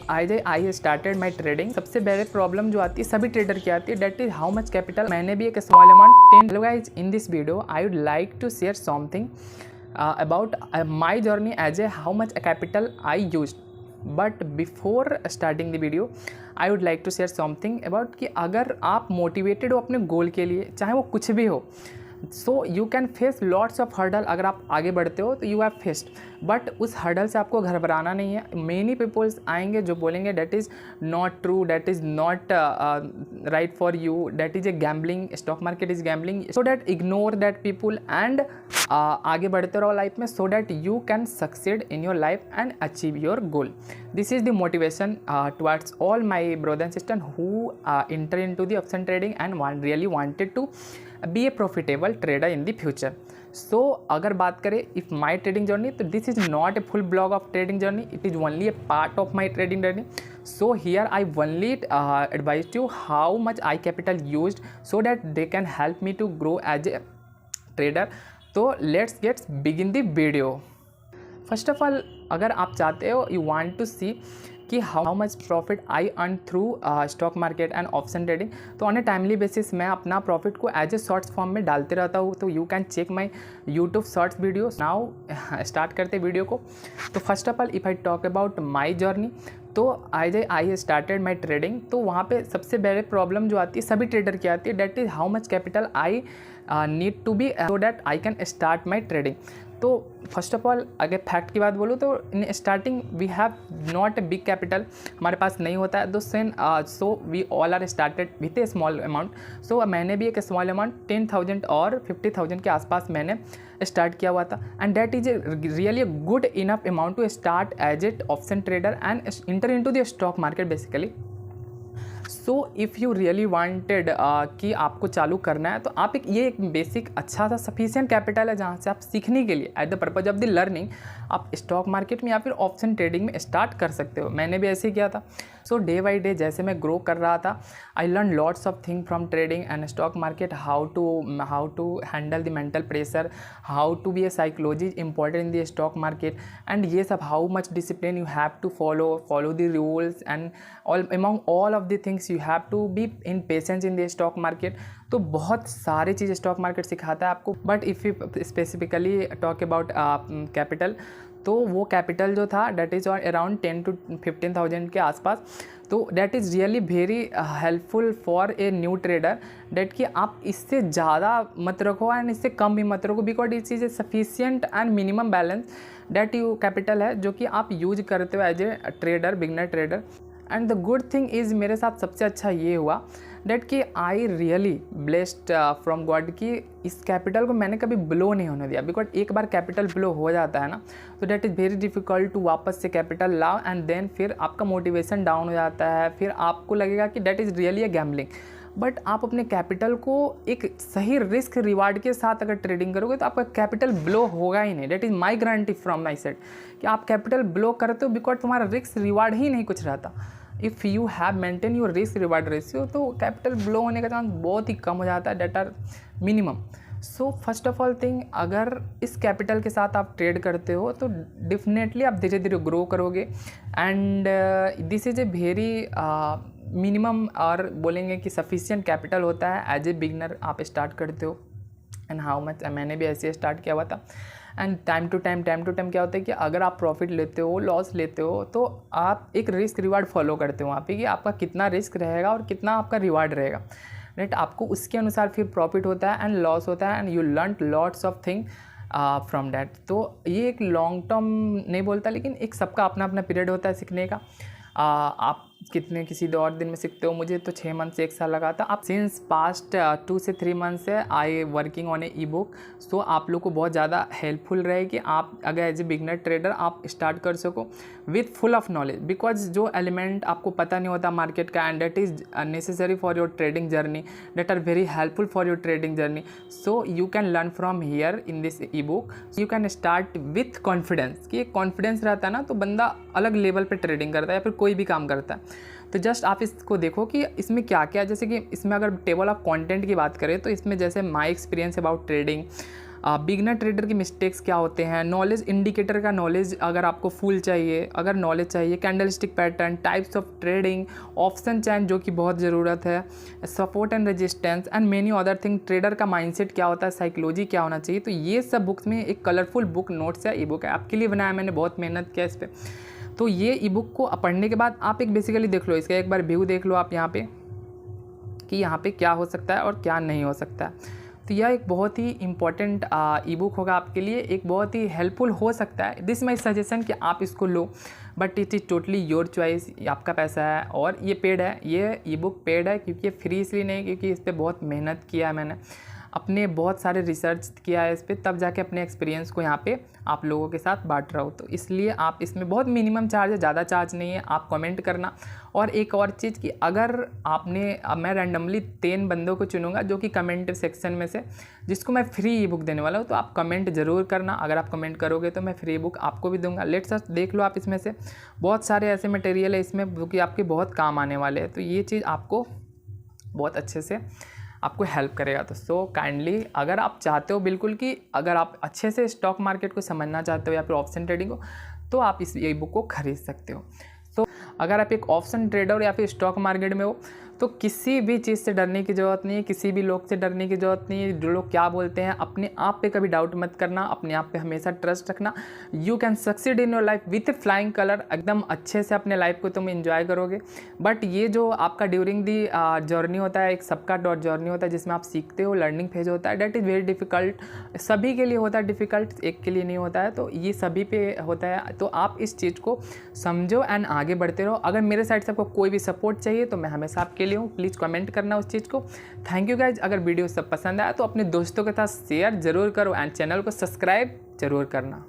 I started my trading. सबसे बड़े problem जो आती है सभी ट्रेडर की आती है, that is how much capital. मैंने भी एक small amount 10। Hello guys, in this video I would like to share something about my journey as a how much capital I used. But before starting the video I would like to share something about कि अगर आप motivated हो अपने गोल के लिए, चाहे वो कुछ भी हो, सो you can face lots of hurdle. अगर आप आगे बढ़ते हो तो यू हैव फेस्ड, बट उस हर्डल से आपको घबराना नहीं है। मेनी पीपल्स आएंगे जो बोलेंगे that is not true, that is not right for you, that is a gambling, stock market is gambling. So that ignore that people and आगे बढ़ते रहो लाइफ में, so that you can succeed in your life and achieve your goal. This is the motivation towards all my brother and sister who enter into the option trading and really wanted to be a profitable trader in the future. So अगर बात करें if my trading journey, तो this is not a full blog of trading journey, it is only a part of my trading journey. So here I only advised you how much I capital used so that they can help me to grow as a trader. So let's get begin the video. First of all, अगर आप चाहते हो you want to see कि how much profit I earn through stock market and option trading, तो on A timely basis मैं अपना profit को as a shorts form में डालते रहता हूँ। तो you can check my YouTube shorts video. Now start करते वीडियो को। तो first of all if I talk about my journey, तो आई स्टार्टेड माई ट्रेडिंग। तो वहाँ पे सबसे बड़े प्रॉब्लम जो आती है सभी ट्रेडर की आती है, that is how much capital I need to be so that I can start my trading. तो फर्स्ट ऑफ ऑल अगर फैक्ट की बात बोलूँ तो in starting we have not a big capital, हमारे पास नहीं होता है। So we all are started with a small amount. सो मैंने भी एक स्मॉल अमाउंट 10,000 और 50,000 के आसपास मैंने स्टार्ट किया हुआ था, and that is really a good enough amount to start as a option trader and enter into the stock market basically. So if you really wanted कि आपको चालू करना है, तो आप ये एक बेसिक अच्छा सा सफिशिएंट कैपिटल है जहाँ से आप सीखने के लिए at the purpose of the learning आप स्टॉक मार्केट में या फिर ऑप्शन ट्रेडिंग में स्टार्ट कर सकते हो। मैंने भी ऐसे ही किया था। सो डे बाई डे जैसे मैं ग्रो कर रहा था, I learn lots of thing from trading and stock market, how to handle the mental pressure, how to be a psychology important in the stock market, and ये सब how much discipline you have to follow the rules and among all of the things you have to be in patience in the stock market। तो बहुत सारी चीज़ stock market सिखाता है आपको। But if you specifically talk about capital, तो वो capital जो था डेट इज़ अराउंड 10 to 15,000 के आसपास। तो that is really very helpful for a new trader, that कि आप इससे ज़्यादा मत रखो एंड इससे कम भी मत रखो, because it is a sufficient and minimum balance that you capital है जो कि आप यूज करते हो as a trader, beginner trader. And the good thing is मेरे साथ सबसे अच्छा ये हुआ डेट कि I really blessed from God कि इस कैपिटल को मैंने कभी ब्लो नहीं होने दिया। बिकॉज एक बार कैपिटल ब्लो हो जाता है ना, तो that is very difficult to वापस से कैपिटल लाओ, एंड देन फिर आपका मोटिवेशन डाउन हो जाता है, फिर आपको लगेगा कि date is really a gambling. But आप अपने कैपिटल को एक सही रिस्क रिवार्ड के साथ अगर ट्रेडिंग करोगे तो आपका कैपिटल ब्लो होगा ही नहीं। That is my guarantee from my side कि आप कैपिटल ब्लो करते हो बिकॉज तुम्हारा रिस्क रिवार्ड ही नहीं कुछ रहता। If you have maintain your risk reward ratio, तो कैपिटल ब्लो होने का चांस बहुत ही कम हो जाता है, that are minimum. So first of all thing, अगर इस कैपिटल के साथ आप ट्रेड करते हो तो डेफिनेटली आप धीरे धीरे ग्रो करोगे, and this is a very minimum और बोलेंगे कि सफिशिएंट कैपिटल होता है एज ए बिगनर आप स्टार्ट करते हो। एंड हाउ मच मैंने भी ऐसे स्टार्ट किया हुआ था। एंड टाइम टू टाइम क्या होता है कि अगर आप प्रॉफिट लेते हो, लॉस लेते हो, तो आप एक रिस्क रिवार्ड फॉलो करते हो वहाँ पे कि आपका कितना रिस्क रहेगा और कितना आपका रिवार्ड रहेगा, राइट। आपको उसके अनुसार फिर प्रॉफिट होता है एंड लॉस होता है, and you learn lots of thing from that. तो ये एक लॉन्ग टर्म नहीं बोलता, लेकिन एक सबका अपना अपना पीरियड होता है सीखने का। आप कितने किसी दो और दिन में सीखते हो, मुझे तो 6 मंथ से 1 साल लगा था। आप सिंस पास्ट 2 से 3 मंथ से I working on a ebook. So आप लोग को बहुत ज़्यादा हेल्पफुल रहे कि आप अगर एज ए बिगनर ट्रेडर आप स्टार्ट कर सको with full of knowledge, because जो एलिमेंट आपको पता नहीं होता मार्केट का, and that is necessary for your trading journey, that are very helpful for your trading journey. So you can learn from here in this ebook. You can start with confidence, कि एक confidence रहता है ना, तो बंदा अलग level पर trading करता है या फिर कोई भी काम करता है। तो जस्ट आप इसको देखो कि इसमें क्या क्या, जैसे कि इसमें अगर टेबल ऑफ कंटेंट की बात करें तो इसमें जैसे my experience about trading, beginner trader की मिस्टेक्स क्या होते हैं, नॉलेज इंडिकेटर का नॉलेज अगर आपको फुल चाहिए, अगर नॉलेज चाहिए, candlestick pattern, types of trading, option चैन जो कि बहुत ज़रूरत है, support and resistance and many other thing, trader का माइंडसेट क्या होता है, साइकोलॉजी क्या होना चाहिए। तो ये सब बुक्स में एक कलरफुल बुक नोट्स है, ई बुक है, आपके लिए बनाया मैंने, बहुत मेहनत किया इस पर। तो ये ई बुक को पढ़ने के बाद आप एक बेसिकली देख लो, इसका एक बार व्यू देख लो आप यहाँ पे कि यहाँ पे क्या हो सकता है और क्या नहीं हो सकता है। तो यह एक बहुत ही इंपॉर्टेंट ई बुक होगा आपके लिए, एक बहुत ही हेल्पफुल हो सकता है। दिस माई सजेशन कि आप इसको लो, but it is totally your choice, आपका पैसा है। और ये पेड है, ये ई बुक पेड है, क्योंकि ये फ्री इसलिए नहीं, क्योंकि इस पर बहुत मेहनत किया है मैंने, अपने बहुत सारे रिसर्च किया है इस पर, तब जाके अपने एक्सपीरियंस को यहाँ पे आप लोगों के साथ बांट रहा हूँ। तो इसलिए आप इसमें बहुत मिनिमम चार्ज है, ज़्यादा चार्ज नहीं है। आप कमेंट करना। और एक और चीज़ कि अगर मैं रैंडमली 3 बंदों को चुनूंगा जो कि कमेंट सेक्शन में से, जिसको मैं फ्री ई बुक देने वाला हूँ। तो आप कमेंट ज़रूर करना, अगर आप कमेंट करोगे तो मैं फ्री बुक आपको भी दूंगा। लेट्स देख लो आप, इसमें से बहुत सारे ऐसे मटेरियल है इसमें जो कि आपके बहुत काम आने वाले हैं। तो ये चीज़ आपको बहुत अच्छे से आपको हेल्प करेगा। तो सो काइंडली, अगर आप चाहते हो बिल्कुल कि अगर आप अच्छे से स्टॉक मार्केट को समझना चाहते हो या फिर ऑप्शन ट्रेडिंग को, तो आप इस ई बुक को खरीद सकते हो। तो अगर आप एक ऑप्शन ट्रेडर या फिर स्टॉक मार्केट में हो, तो किसी भी चीज़ से डरने की ज़रूरत नहीं है, किसी भी लोग से डरने की ज़रूरत नहीं है। जो लोग क्या बोलते हैं, अपने आप पे कभी डाउट मत करना, अपने आप पे हमेशा ट्रस्ट रखना। You can succeed in your life with flying colour. एकदम अच्छे से अपने लाइफ को तुम एंजॉय करोगे। बट ये जो आपका ड्यूरिंग दी जर्नी होता है, एक सबका जर्नी होता है जिसमें आप सीखते हो, लर्निंग फेज होता है, डेट इज़ वेरी डिफ़िकल्ट। सभी के लिए होता है डिफ़िकल्ट, एक के लिए नहीं होता है। तो ये सभी पे होता है। तो आप इस चीज़ को समझो एंड आगे बढ़ते रहो। अगर मेरे साइड से आपको कोई भी सपोर्ट चाहिए तो मैं हमेशा आपके लिए हूँ। प्लीज़ कमेंट करना उस चीज़ को। Thank you guys. अगर वीडियो सब पसंद आया तो अपने दोस्तों के साथ शेयर ज़रूर करो एंड चैनल को सब्सक्राइब ज़रूर करना।